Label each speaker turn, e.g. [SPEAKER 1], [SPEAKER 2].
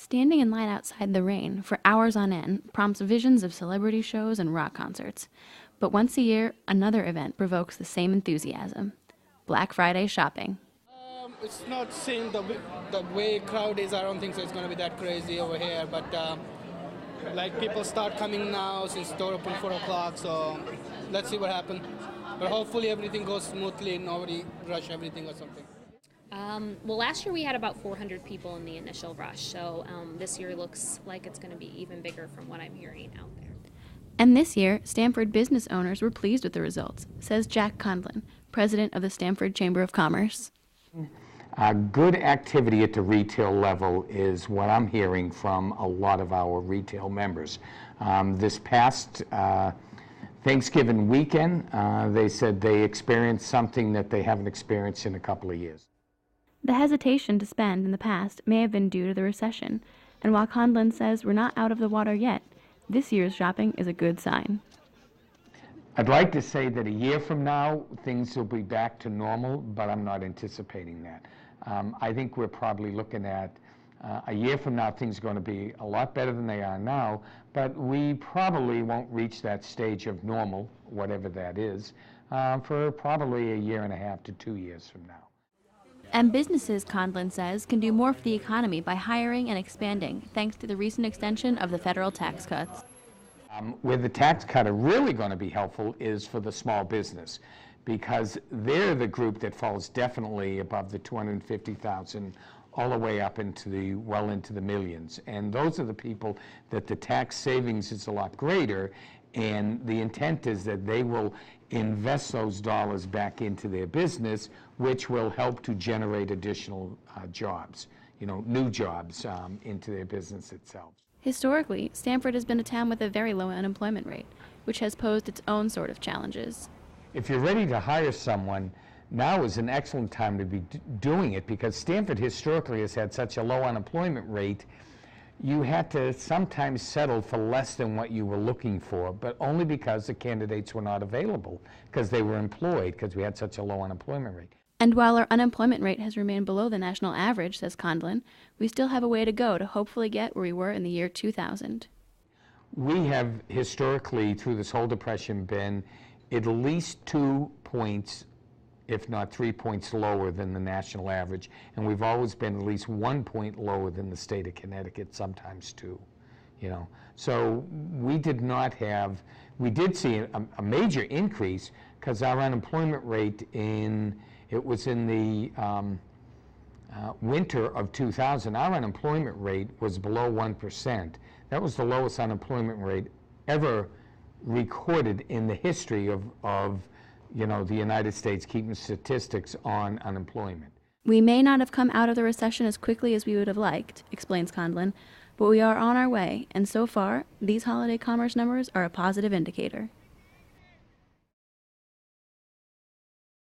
[SPEAKER 1] Standing in line outside the rain for hours on end prompts visions of celebrity shows and rock concerts. But once a year, another event provokes the same enthusiasm: Black Friday shopping.
[SPEAKER 2] It's not seeing the way crowd is. I don't think so it's going to be that crazy over here. But like people start coming now since store open 4 o'clock. So let's see what happens. But hopefully everything goes smoothly and nobody rush everything or something.
[SPEAKER 3] Well, last year we had about 400 people in the initial rush. So this year looks like it's going to be even bigger from what I'm hearing out there.
[SPEAKER 1] And this year, Stamford business owners were pleased with the results, says Jack Condlin, president of the Stamford Chamber of Commerce.
[SPEAKER 4] Good activity at the retail level is what I'm hearing from a lot of our retail members. This past Thanksgiving weekend, they said they experienced something that they haven't experienced in a couple of years.
[SPEAKER 1] The hesitation to spend in the past may have been due to the recession, and while Condlin says we're not out of the water yet, this year's shopping is a good sign.
[SPEAKER 4] I'd like to say that a year from now, things will be back to normal, but I'm not anticipating that. I think we're probably looking at a year from now, things are going to be a lot better than they are now, but we probably won't reach that stage of normal, whatever that is, for probably a year and a half to 2 years from now.
[SPEAKER 1] And businesses, Condlin says, can do more for the economy by hiring and expanding, thanks to the recent extension of the federal tax cuts.
[SPEAKER 4] Where the tax cut are really going to be helpful is for the small business, because they're the group that falls definitely above the 250,000 all the way up into the millions. And those are the people that the tax savings is a lot greater, and the intent is that they will invest those dollars back into their business, which will help to generate additional jobs, new jobs into their business itself.
[SPEAKER 1] Historically, Stamford has been a town with a very low unemployment rate, which has posed its own sort of challenges.
[SPEAKER 4] If you're ready to hire someone, now is an excellent time to be doing it, because Stamford historically has had such a low unemployment rate. You had to sometimes settle for less than what you were looking for, but only because the candidates were not available, because they were employed, because we had such a low unemployment rate.
[SPEAKER 1] And while our unemployment rate has remained below the national average, says Condlin, we still have a way to go to hopefully get where we were in the year 2000.
[SPEAKER 4] We have historically, through this whole depression, been at least 2 points, if not 3 points lower than the national average, and we've always been at least 1 point lower than the state of Connecticut, sometimes 2. So we did see a major increase, because our unemployment rate was in the winter of 2000, our unemployment rate was below 1%. That was the lowest unemployment rate ever recorded in the history of the United States keeping statistics on unemployment.
[SPEAKER 1] We may not have come out of the recession as quickly as we would have liked, explains Condlin, but we are on our way, and so far, these holiday commerce numbers are a positive indicator.